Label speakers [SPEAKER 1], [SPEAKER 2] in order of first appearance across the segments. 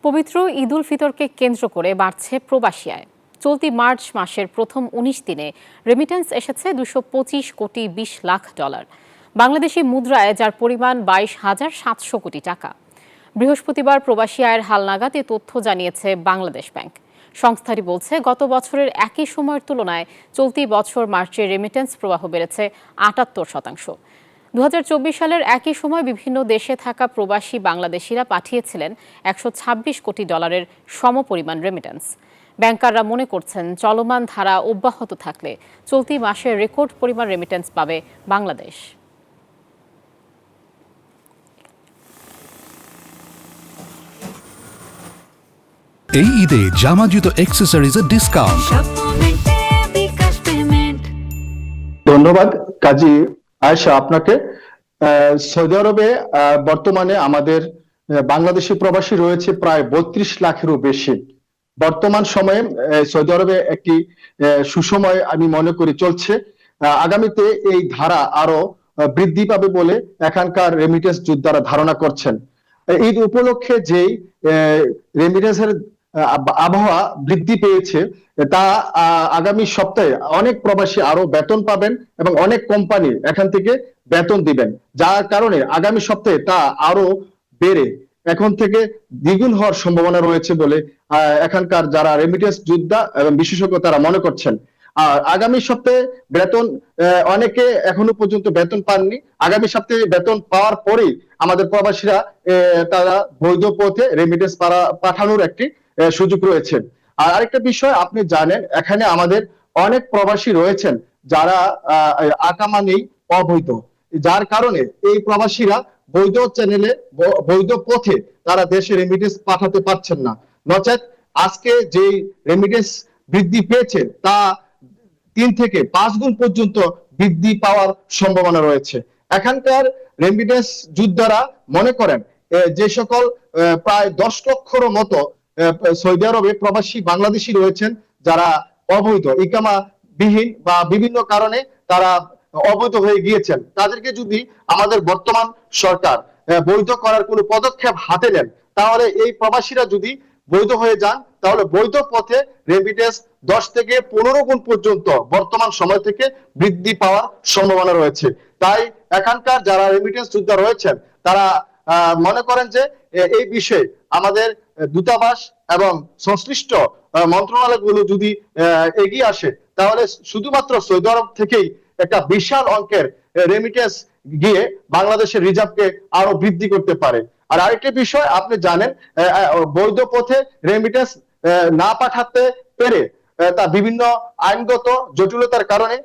[SPEAKER 1] পবিত্র ঈদ উল ফিতরকে কেন্দ্র করে বাড়ছে প্রবাসী আয়। চলতি মার্চ মাসের প্রথম ১৯ দিনে রেমিটেন্স এসেছে ২২৫ কোটি ২০ লাখ ডলার বাংলাদেশি মুদ্রায়, যার পরিমাণ ২২,৭০০ কোটি টাকা। বৃহস্পতিবার প্রবাসী আয়ের হালনাগাদ এ তথ্য জানিয়েছে বাংলাদেশ ব্যাংক। সংস্থাটি বলছে, গত বছরের একই সময়ের তুলনায় চলতি বছর মার্চে রেমিটেন্স প্রবাহ বেড়েছে ৭৮%। ২০২৪ সালের একই সময় বিভিন্ন দেশে থাকা প্রবাসী বাংলাদেশিরা পাঠিয়েছিলেন ১২৬ কোটি ডলারের সমপরিমাণ রেমিটেন্স। ব্যাংকাররা মনে করছেন, চলমান ধারা অব্যাহত থাকলে চলতি মাসে রেকর্ড পরিমাণ রেমিটেন্স পাবে বাংলাদেশ।
[SPEAKER 2] এই ঈদে জামা জুতো অ্যাক্সেসরিজের ডিসকাউন্ট।
[SPEAKER 3] ধন্যবাদ কাজী আয়েশা আপনাকে। সৌদি আরবে বর্তমানে আমাদের বাংলাদেশি প্রবাসী রয়েছে প্রায় ৩২ লাখেরও বেশি। বর্তমান সময়ে সৌদি আরবে একটি সুসময় আমি মনে করি চলছে। আগামীতে এই ধারা আরো বৃদ্ধি পাবে বলে এখানকার রেমিটেন্স যোদ্ধারা ধারণা করছেন। ঈদ উপলক্ষে যেই রেমিটেন্সের আবহাওয়া বৃদ্ধি পেয়েছে, তা আগামী সপ্তাহে অনেক প্রবাসী আরো বেতন পাবেন এবং অনেক কোম্পানি এখান থেকে বেতন দিবেন, যার কারণে আগামী সপ্তাহে তা আরো বেড়ে এখন থেকে দ্বিগুণ হওয়ার সম্ভাবনা রয়েছে বলে এখানকার যারা রেমিটেন্স যোদ্ধা এবং বিশেষজ্ঞ তারা মনে করছেন। আর আগামী সপ্তাহে বেতন অনেকে এখনো পর্যন্ত বেতন পাননি। আগামী সপ্তাহে বেতন পাওয়ার পরেই আমাদের প্রবাসীরা তারা বৈধ পথে রেমিটেন্স পাঠানোর একটি সুযোগ রয়েছে। আর আরেকটা বিষয় আপনি জানেন, এখানে আমাদের অনেক প্রবাসী রয়েছেন যারা আকামা নেই, অবৈধ, যার কারণে এই প্রবাসীরা বৈধ চ্যানেলে বৈধ পথে তারা দেশে রেমিটেন্স পাঠাতে পারছেন না। নচেত আজকে যে রেমিটেন্স বৃদ্ধি পেয়েছে তা ৩ থেকে ৫ গুণ পর্যন্ত বৃদ্ধি পাওয়ার সম্ভাবনা রয়েছে। এখানকার রেমিটেন্স যোদ্ধারা মনে করেন যে সকল প্রায় ১০ লক্ষের মতো সৌদি আরবে প্রবাসী বাংলাদেশি রয়েছেন যারা অবৈধ, ইকামা বিহীন বা বিভিন্ন কারণে তারা অবৈধ হয়ে গিয়েছেন, তাদেরকে যদি আমাদের বর্তমান সরকার বৈধ করার কোনো পদক্ষেপ হাতে নেন, তাহলে এই প্রবাসীরা যদি বৈধ হয়ে যান, তাহলে বৈধ পথে রেমিটেন্স ১০ থেকে ১৫ গুণ পর্যন্ত বর্তমান সময় থেকে বৃদ্ধি পাওয়ার সম্ভাবনা রয়েছে। তাই এখানকার যারা রেমিটেন্স যোদ্ধা রয়েছেন তারা মনে করেন যে এই বিষয়ে আমাদের দূতাবাস এবং সংশ্লিষ্ট মন্ত্রণালয়গুলো যদি এগিয়ে আসে, তাহলে শুধুমাত্র সৌদি আরব থেকেই একটা বিশাল অঙ্কের রেমিটেন্স গিয়ে বাংলাদেশের রিজার্ভকে আরো বৃদ্ধি করতে পারে। আর আরেকটি বিষয় আপনি জানেন, বৈধ পথে রেমিটেন্স না পাঠাতে পেরে তা বিভিন্ন আইনগত জটিলতার কারণে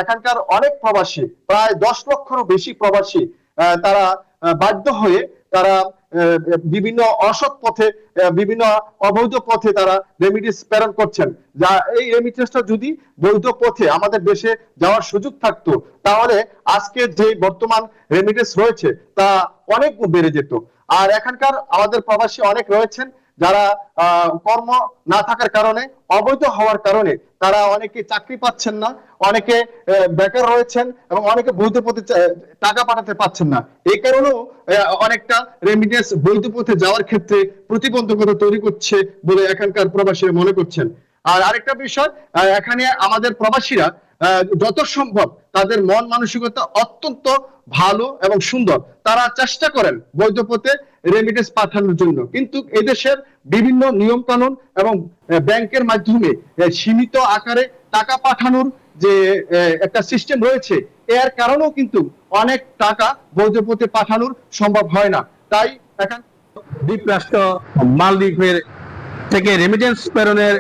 [SPEAKER 3] এখানকার অনেক প্রবাসী, প্রায় ১০ লক্ষেরও বেশি প্রবাসী, তারা বাধ্য হয়ে তারা বিভিন্ন অসৎ পথে, বিভিন্ন অবৈধ পথে তারা রেমিটেন্স প্রেরণ করছেন। যা এই রেমিটেন্সটা যদি বৈধ পথে আমাদের দেশে যাওয়ার সুযোগ থাকতো, তাহলে আজকে যে বর্তমান রেমিটেন্স রয়েছে তা অনেক বেড়ে যেত। আর এখানকার আমাদের প্রবাসী অনেক রয়েছেন যারা কর্ম না থাকার কারণে, অবৈধ হওয়ার কারণে তারা অনেকে চাকরি পাচ্ছেন না, অনেকে বেকার রয়েছেন এবং অনেকে বৈধ পথে টাকা পাঠাতে পারছেন না। এই কারণেও অনেকটা রেমিটেন্স বৈধ পথে যাওয়ার ক্ষেত্রে প্রতিবন্ধকতা তৈরি করছে বলে এখানকার প্রবাসীরা মনে করছেন। আর আরেকটা বিষয়, এখানে আমাদের প্রবাসীরা যত সম্ভব তাদের মন মানসিকতা অত্যন্ত ভালো এবং সুন্দর, তারা চেষ্টা করেন বৈধ পথে রেমিটেন্স পাঠানোর জন্য, কিন্তু এদেশের বিভিন্ন নিয়ম কানুন এবং ব্যাংকের মাধ্যমে সীমিত আকারে টাকা পাঠানোর যে একটা সিস্টেম রয়েছে, এর কারণেও কিন্তু অনেক টাকা বৈধ পথে পাঠানোর সম্ভব হয় না। তাই এখন
[SPEAKER 4] দ্বীপরাষ্ট্র মালদ্বীপের থেকে রেমিটেন্স প্রেরণের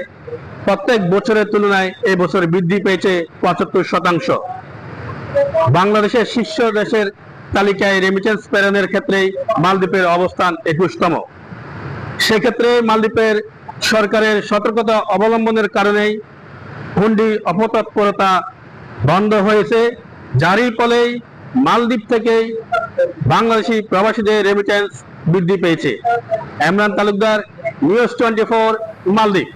[SPEAKER 4] প্রত্যেক বছরের তুলনায় এই বছর বৃদ্ধি পেয়েছে ৭৫%। বাংলাদেশের শীর্ষ দেশের তালিকায় রেমিটেন্স প্রেরণের ক্ষেত্রে মালদ্বীপের অবস্থান ২১তম। সেক্ষেত্রে মালদ্বীপের সরকারের সতর্কতা অবলম্বনের কারণেই হুন্ডি অপতৎপরতা বন্ধ হয়েছে, যারই ফলেই মালদ্বীপ থেকেই বাংলাদেশি প্রবাসীদের রেমিটেন্স বৃদ্ধি পেয়েছে। ইমরান তালুকদার, নিউজ 24, মালদ্বীপ।